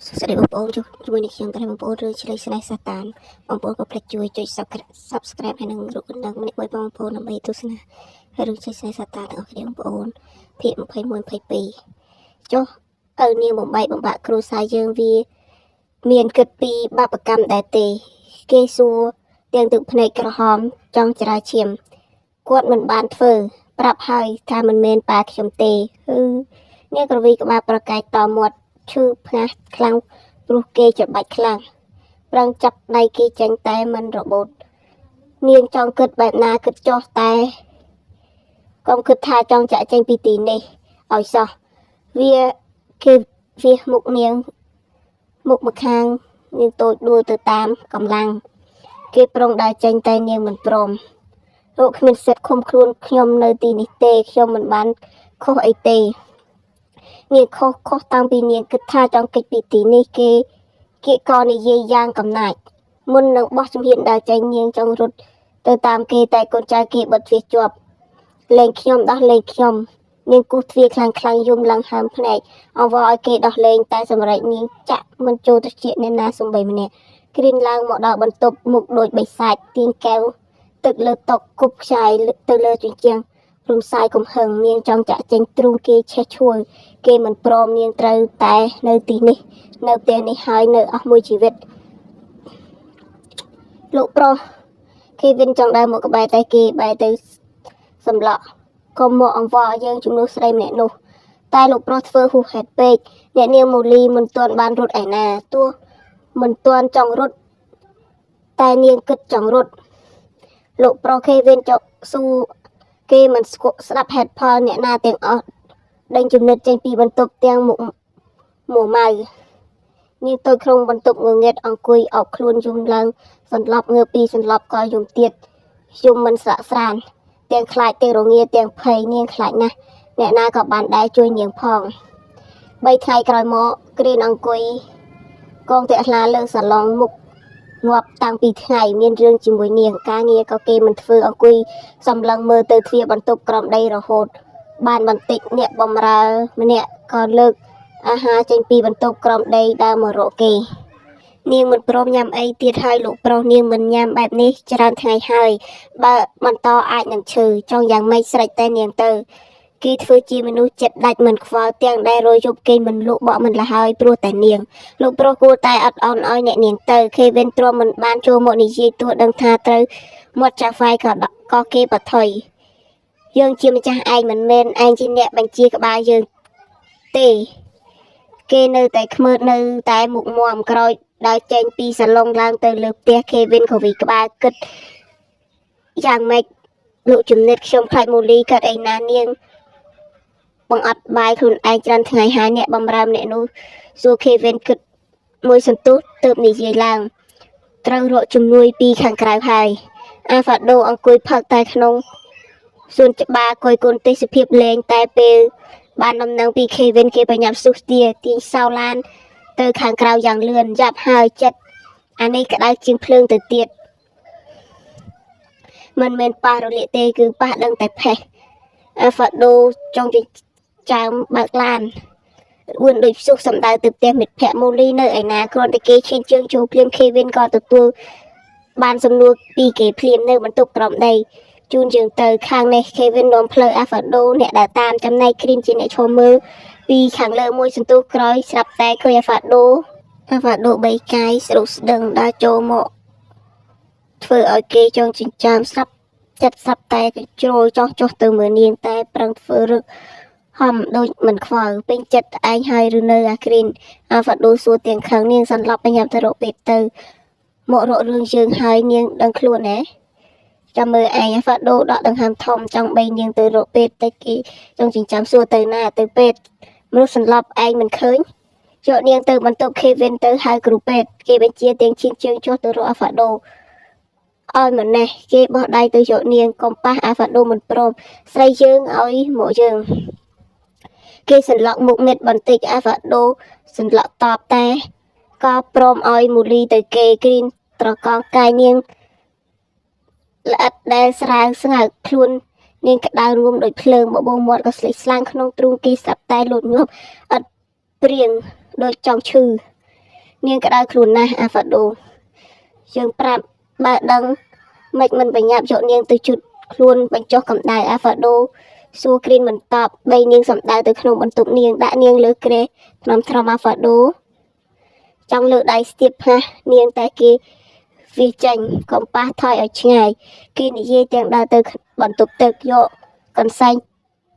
สวัสดีបងប្អូនជាមួយនេះខ្ញុំតែបងប្អូនឬឆ្លៃស្នេហ៍សាតានបងប្អូនក៏ផ្លេចជួយចុច Subscribe ហើយនឹងរូបកណ្ដឹងម្នាក់មួយបងប្អូនដើម្បីទស្សនារឿងឆ្លៃស្នេហ៍សាតានទាំងអស់គ្នាបងប្អូនភាគ21 22ចុះឪនាងបំបីបំបាក់គ្រូសាយើងវាមានគិតពីបាបកម្មដែរទេគេសួរទាំងទឹកភ្នែកក្រហមចង់ច្រាឈាមគាត់មិនបានធ្វើប្រាប់ហើយថាមិនមែនប៉ាខ្ញុំទេនាងក្រវីក្បាលប្រកែកតមាត់ឈឺផ្ងាស់ខ្លាំងព្រោះគេច្បាច់ខ្លាំងប្រឹងចាប់ដៃគេចេញតែមិនរបូតនាងចង់គិតបែបណាគិតចោះតែកុំគិតថាចង់ចាក់ចេញពីទីនេះឲ្យសោះវាគេវាមុខនាងមុខម្ខាងនាងតូចដួលទៅតាមកម្លាំងគេប្រុងដើរចេញតែនាងមិនព្រមលោកគ្មានសិទ្ធិឃុំខ្លួនខ្ញុំនៅទីនេះទេខ្ញុំមិនបានខុសអីទេនាងខុសតាំងពីនាងគិតថាចង់គេចពីទីនេះគេក៏និយាយយ៉ាងកំណាចមុននឹងបោះជំហានដើរចេញនាងចង់រត់ទៅតាមគេតែកូនចៅគេបិទទ្វារជាប់លេងខ្ញុំដោះលេងខ្ញុំនាងគូសទ្វារខ្លាំងយំឡើងហើមភ្នែកអង្វរឲ្យគេដោះលេងតែសម្រេចនាងចាក់មិនចូលត្រចៀកអ្នកណាសំបីម្នាក់គ្រីនឡើងមកដល់បន្ទប់មុខដូចបិសាចទាញកែវទឹកលើតុគប់ខ្ចាយទៅលើជញ្ជាំងរំសាយកំហឹងនាងចង់ចាក់ចេញទ្រូងគេឆេះឈួលគេមិនព្រមនាងត្រូវតែនៅទីនេះនៅផ្ទះនេះហើយនៅអស់មួយជីវិតលោកប្រុសគេវិញចង់ដើរមកក្បែរតែគេបែរទៅសម្លក់កុំមកអង្វរយើងជំនួសស្រីម្នាក់នោះតែលោកប្រុសធ្វើហួសហេតុពេកអ្នកនាងមូលីមិនទាន់បានរត់ឯណាទោះមិនទាន់ចង់រត់តែនាងគិតចង់រត់លោកប្រុសគេវិញចុកស៊ូគេមិនស្ដាប់ហេតុផលអ្នកណាទាំងអស់ដេញចំណិតចេញពីបន្ទប់ទាំងមុខមួម៉ៅនាងទៅក្នុងបន្ទប់ងងឹតអង្គុយអោបខ្លួនយំឡើងសន្លប់ងើបពីសន្លប់ក៏យំទៀតយំមិនស្រាក់ស្រានទាំងខ្លាចទាំងរងាទាំងភ័យនាងខ្លាចណាស់អ្នកណាក៏បានដែរជួយនាងផង3ថ្ងៃក្រោយមកគ្រានអង្គុយកងតាក់ថ្លាលើសាឡុងមុខងាប់តាំងពីថ្ងៃមានរឿងជាមួយនាងការងារក៏គេមិនធ្វើអង្គុយសម្លឹងមើលទៅទ្វារបន្ទប់ក្រំដីរហូតបានបន្តិចអ្នកបំរើម្នាក់ក៏លើកអាហារចេញពីបន្ទប់ក្រំដីដើរមករកគេនាងមិនព្រមញ៉ាំអីទៀតហើយលោកប្រុសនាងមិនញ៉ាំបែបនេះច្រើនថ្ងៃហើយបើបន្តអាចនឹងឈឺចង់យ៉ាងម៉េចស្រេចតែនាងទៅគេធ្វើជាមនុស្សចិត្តដាច់មិនខ្វល់ទាំងដែលរយយប់គេមិនលក់បក់មិនលះហើយព្រោះតែនាងលោកប្រុសគួរតែអត់អន់ឲ្យអ្នកនាងទៅគេវិញទ្រាំមិនបានចូលមកនិយាយទោះដឹងថាត្រូវមាត់ចាស់វាយក៏គេបថុយយើងជាម្ចាស់ឯងមិនមែនឯងជាអ្នកបញ្ជាក្បាលយើងទេគេនៅតែខ្មើតនៅតែមុខមាំក្រោយដើរចេញពីសាឡុងឡើងទៅលើផ្ទះគេវិញក៏វិក្បាលគិតយ៉ាងម៉េចលោកចំណិតខ្ញុំខ្លាចមូលីកើតអីណានាងបង្អត់បាយខ្លួនឯងច្រើនថ្ងៃហើយអ្នកបំរើម្នាក់នោះសួរគេវិញគិតមួយសន្ទុះទើបនិយាយឡើងត្រូវរកជំនួយពីខាងក្រៅហើយអាហ្វាដូអង្គុយផឹកតែក្នុងសួនច្បារគយគុណទេសភាពលេងតែពេលបានដំណឹងពីគេវិញគេបញ្ញាប់ស៊ូស្ទាទាញសោឡានទៅខាងក្រៅយ៉ាងលឿនយ៉ាប់ហើយចិត្តអានេះក្តៅជាងភ្លើងទៅទៀតមិនមែនប៉ះរលាកទេគឺប៉ះដឹងតែផេះអាហ្វាដូចង់ចាំបើកឡានអួនដូចផ្ទុះសំដៅទៅផ្ទះមិត្តភ័ក្តិមូលីនៅឯណាគ្រាន់តែគេឈានជើងចូលភ្លាមគេវិញក៏ទទួលបានសំណួរពីគេភ្លាមនៅបន្ទប់ក្រំដីជូនយើងទៅខាងនេះគេវិញនាំផ្លូវអាហ្វាដូអ្នកដើរតាមចំណែកគ្រីនជាអ្នកឈរមើលពីខាងលើមួយសន្ទុះក្រោយស្រាប់តែឃើញអាហ្វាដូ3កាយស្រុកស្ដឹងដើរចូលមកធ្វើឲ្យគេចងចិញ្ចាមស្រាប់ចិត្តស្រាប់តែជ្រុលចោះចុះទៅមើលនាងតែប្រឹងធ្វើរឹកហំដូចមិនខ្វល់ពេញចិត្តឯងហើយឬនៅអាគ្រីនអាហ្វាដូសួរទាំងខឹងនាងសន្លប់បញ្ញាប់ទៅរកពេទ្យទៅមករករឿងយើងហើយនាងដឹងខ្លួនណាចាំមើលឯងអាហ្វាដូដកដង្ហើមធំចង់បីនាងទៅរកពេទ្យតែគេចង់ចិញ្ចាំសួរទៅណាទៅពេទ្យមនុស្សសន្លប់ឯងមិនឃើញយកនាងទៅបន្ទប់គេវិញទៅហៅគ្រូពេទ្យគេបញ្ជាទាំងឈៀងជើងចុះទៅរកអាហ្វាដូឲ្យម្នេះគេបោះដៃទៅយកនាងកំប៉ះអាហ្វាដូមិនព្រមស្រីយើងឲ្យមកយើងគេសន្លក់មុខមិត្តបន្តិចអាហ្វាដូសន្លក់តបតែក៏ព្រមឲ្យមូលីទៅគេគ្រីនត្រកងកាយនាងល្អិតដែលស្រាវស្ងើខ្លួននាងក្តៅរួមដូចភ្លើងបបោមាត់ក៏ស្លេកស្លាំងក្នុងទ្រូងគេស្រាប់តែលូតញាប់អត់ព្រៀងដូចចង់ឈឺ នាងក្តៅខ្លួនណាស់អាហ្វាដូយើងប្រាប់បើដឹងមិនបញ្ញាប់យកនាងទៅជុតខ្លួនបញ្ចុះកម្ដៅអាហ្វាដូសួរគ្រីនមិនតបបីនាងសំដៅទៅក្នុងបន្ទប់នាងដាក់នាងលើគ្រែថ្នមអាហ្វាដូចង់លើដៃស្ទាបផ្លាស់នាងតែគេវាចាញ់កុំប៉ះថយឲ្យឆ្ងាយគេនិយាយទាំងដើរទៅបន្ទប់ទឹកយកកន្សែង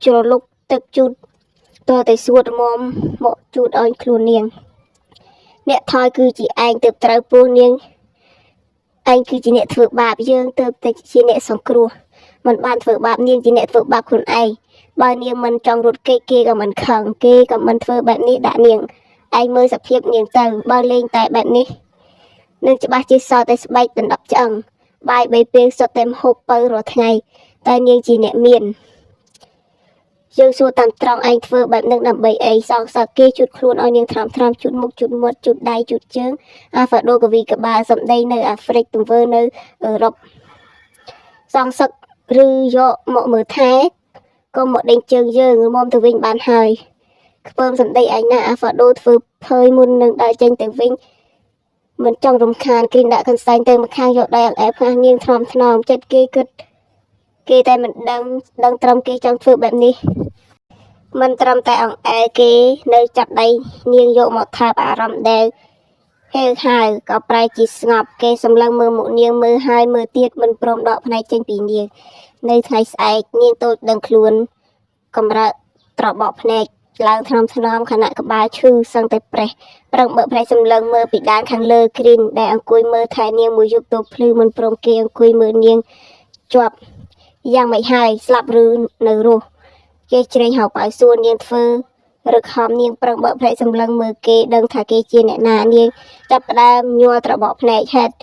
ជ្រលុកទឹកជូតតតែសួតមុំមកជូតឲ្យខ្លួននាងអ្នកថយគឺជាឯងទៅត្រូវពោះនាងឯងគឺជាអ្នកធ្វើបាបយើងទៅតែជាអ្នកសង្គ្រោះមិនបានធ្វើបាបនាងជាអ្នកធ្វើបាបខ្លួនឯងបើនាងមិនចង់រត់គេក៏មិនខឹងគេក៏មិនធ្វើបែបនេះដាក់នាងឯងមើលសភាពនាងទៅបើលេងតែបែបនេះនឹងច្បាស់ជាសោតែស្បែកដណ្ដប់ឆ្អឹងបាយ3ពេលសុទ្ធតែហូបបើរាល់ថ្ងៃតែនាងជាអ្នកមានយើងសួរតាមត្រង់ឯងធ្វើបែបនឹងដើម្បីអីសងសឹកគេជូតខ្លួនឲ្យនាងថ្នមជូតមុខជូតមាត់ជូតដៃជូតជើងអាហ្វាដូកវីក្បាលសម្ដីនៅអាហ្វ្រិកទង្វើនៅអឺរ៉ុបសងសឹកឬយកមកមើលថែក៏មកដេញជើងយើងមុំទៅវិញបានហើយខ្ពើមសម្ដីឯងណាអាហ្វាដូធ្វើភើយមុននឹងដើរចេញទៅវិញមិនចង់រំខានគ្រីនដាក់កន្សែងទៅម្ខាងយកដៃអង្អែលផ្ងាស់នាងថ្នមចិត្តគេគិតគេតែមិនដឹងត្រឹមគេចង់ធ្វើបែបនេះមិនត្រឹមតែអង្អែលគេនៅចាប់ដៃនាងយកមកថើបអារម្មណ៍ដែលហេវហៅក៏ប្រែជាស្ងប់គេសម្លឹងមើលមុខនាងមើលហើយមើលទៀតមិនព្រមដកភ្នែកចេញពីនាងនៅថ្ងៃស្អែកនាងតូចដឹងខ្លួនកំរើកត្របកភ្នែកឡើងថ្នមខណៈក្បាលឈឺសឹងតែប្រេះប្រឹងបើកភ្នែកសម្លឹងមើលពីដានខាងលើគ្រីនដែលអង្គុយមើលថែនាងមួយយប់ទៅភ្លឺមិនព្រមគេអង្គុយមើលនាងជាប់យ៉ាងមិនហើយស្លាប់ឬនៅរស់គេជ្រែងហៅប៉ៅសួរនាងធ្វើរឹកហមនាងប្រឹងបើកភ្នែកសម្លឹងមើលគេដឹងថាគេជាអ្នកណានាងចាប់ផ្ដើមញ័រត្របកភ្នែកហេតុ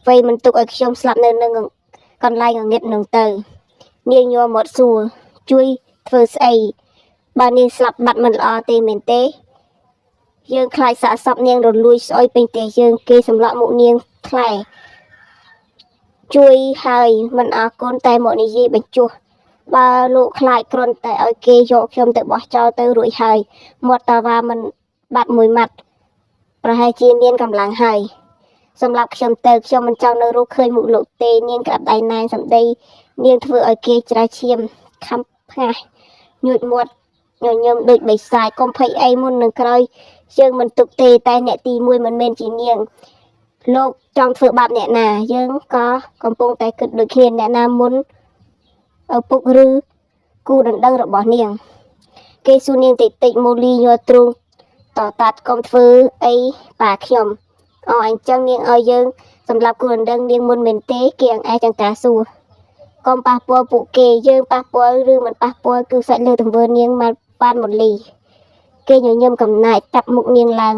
វ័យមិនទុកឲ្យខ្ញុំស្លាប់នៅនឹងកន្លែងងងឹតនឹងទៅនាងញ័រមាត់សួរជួយធ្វើស្អីបើនាងស្លាប់បាត់មិនល្អទេមែនទេយើងខ្លាចសាកសពនាងរលួយស្អុយពេញផ្ទះយើងគេសម្លក់មុខនាងថ្លែជួយហើយមិនអរគុណតែមកនិយាយបញ្ចុះបើលោកខ្លាចគ្រាន់តែឲ្យគេយកខ្ញុំទៅបោះចោលទៅរួចហើយមាត់តាវ៉ាមិនបាត់មួយម៉ាត់ប្រហែលជាមានកម្លាំងហើយសម្រាប់ខ្ញុំទៅខ្ញុំមិនចង់នៅរស់ឃើញមុខលោកទេនាងក្តាប់ដៃណែនសម្ដីនាងធ្វើឲ្យគេច្រាឈាមខំផ្ងាស់ញួចមាត់ញញឹមដូចបិសាចកុំភ័យអីមុននឹងក្រោយយើងមិនទុកទេតែអ្នកទី1មិនមែនជានាងលោកចង់ធ្វើបាបអ្នកណាយើងក៏កំពុងតែគិតដូចគ្នាអ្នកណាមុនឪពុកឬគូដណ្ដឹងរបស់នាងគេសួរនាងតិចម៉ូលីញ័រទ្រូងតតាត់កុំធ្វើអីប៉ាខ្ញុំអញ្ចឹងនាងឲ្យយើងសម្រាប់គូដណ្ដឹងនាងមុនមែនទេគេអង្អែចង្ការសួរកុំប៉ះពាល់ពួកគេយើងប៉ះពាល់ឬមិនប៉ះពាល់គឺសាច់លើទង្វើនាងមកបានម៉ូលីគេញញឹមកំណាចចាប់មុខនាងឡើង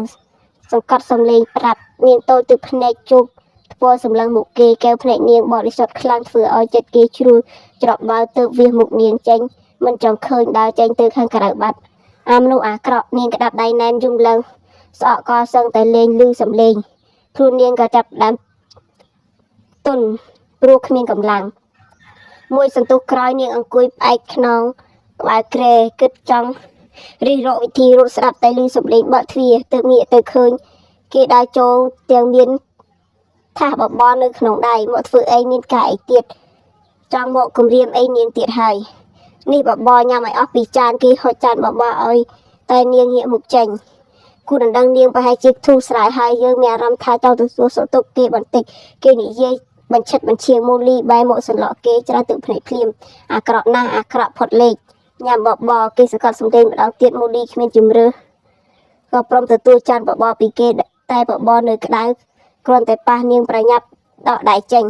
សង្កត់សំឡេងប្រាប់នាងតូចទឹកភ្នែកជោគថ្ពាល់សម្លឹងមុខគេកែវភ្នែកនាងបរិសុទ្ធខ្លាំងធ្វើឲ្យចិត្តគេជ្រួលច្របល់ទៅវាមុខនាងចេញមិនចង់ឃើញដើរចេញទៅខាងក្រៅបាត់អាមនុស្សអាក្រក់នាងក្តាប់ដៃណែនយំឡើងស្អកកសឹងតែលេងលឺសំឡេងខ្លួននាងក៏ចាប់ដើមទុនព្រោះគ្មានកម្លាំងមួយសន្ទុះក្រោយនាងអង្គុយផ្អែកខ្នងក្បាលក្រែគិតចង់រិះរកវិធីរត់ស្ដាប់តែលឺសំឡេងបើកទ្វារទៅងាកទៅឃើញគេដើរចូលទាំងមានថាសបបរនៅក្នុងដៃមកធ្វើអីមានការអីទៀតចង់មកគំរាមអីនាងទៀតហើយនេះបបរញ៉ាំឲ្យអស់ពីចានគេហុចចានបបរឲ្យតែនាងងាកមុខចេញគូដណ្ដឹងនាងប្រហែលជាធូរស្រាលហើយយើងមានអារម្មណ៍ថាចង់ទៅសួរសុខទុក្ខគេបន្តិចគេនិយាយបញ្ឈិតបញ្ឈៀងម៉ូលីបែរមកសន្លក់គេច្រាស់ទឹកភ្នែកភ្លាមអាក្រក់ណាស់អាក្រក់ផុតលេខញ៉ាំបបរគេសង្កត់សំឡេងម្ដងទៀតម៉ូលីគ្មានជំរឿក៏ព្រមទទួលចានបបរពីគេតែបបរនៅក្តៅគ្រាន់តែប៉ះនាងប្រញាប់ដកដៃចេញ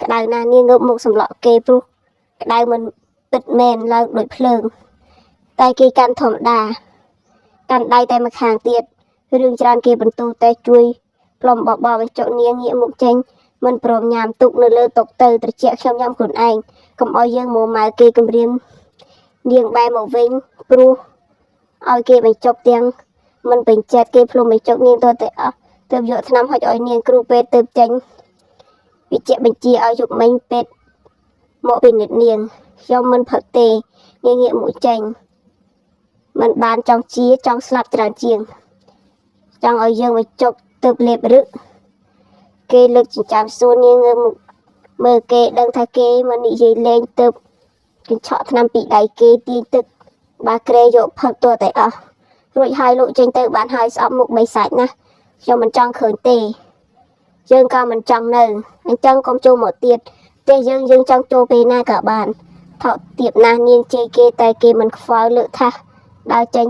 ក្តៅណាស់នាងងើបមុខសម្លក់គេព្រោះក្តៅមិនពិតមែនឡើងដូចភ្លើងតែគេកាន់ធម្មតាកាន់ដៃតែម្ខាងទៀតរឿងច្រើនគេបន្ទោសតែជួយផ្លុំបបរបញ្ចុកនាងងាកមុខចេញមិនព្រមញ៉ាំទុកនៅលើតុទៅត្រជាក់ខ្ញុំញ៉ាំខ្លួនឯងកុំឲ្យយើងមកម៉ៅគេគំរាមនាងបែរមកវិញព្រោះឲ្យគេបញ្ចុកទាំងមិនពេញចិត្តគេផ្លុំបញ្ចុកនាងទៅតែអស់ទើបយកថ្នាំហុចឲ្យនាងគ្រូពេទ្យទើបចេញវិជ្ជបញ្ជាឲ្យជប់មិញពេទ្យមកពិនិត្យនាងខ្ញុំមិនផឹកទេនាងងាកមុខចេញមិនបានចង់ជាចង់ស្លាប់ច្រើនជាង ចង់ឲ្យយើងមកចុកទៅលេបរឹកគេលើកចិញ្ចើមសួននាងមើលគេដឹងថាគេមកនិយាយលេងទៅកញ្ឆក់ឆ្នាំពីដៃគេទាញទឹកបាក្រេយកផឹកទោះតែអស់រួចហើយលោកចេញទៅបានហើយស្អប់មុខបីសាច់ណាខ្ញុំមិនចង់ឃើញទេយើងក៏មិនចង់នៅអញ្ចឹងកុំចូលមកទៀតតែយើងចង់ចូលពេលណាក៏បានថោកទៀតណាស់នាងជេរគេតែគេមិនខ្វល់លើកថាដើរចេញ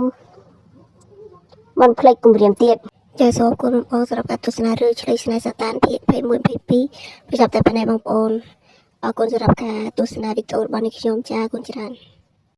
មិនភ្លេចគម្រាមទៀតចាសសូមអរគុណបងសម្រាប់ការទស្សនារឿងឆ្លៃស្នេហ៍សាតានភាគ21 22បញ្ចប់តែប៉ុណ្ណេះបងប្អូនអរគុណសម្រាប់ការទស្សនាវីដេអូរបស់នេះខ្ញុំចាអរគុណច្រើន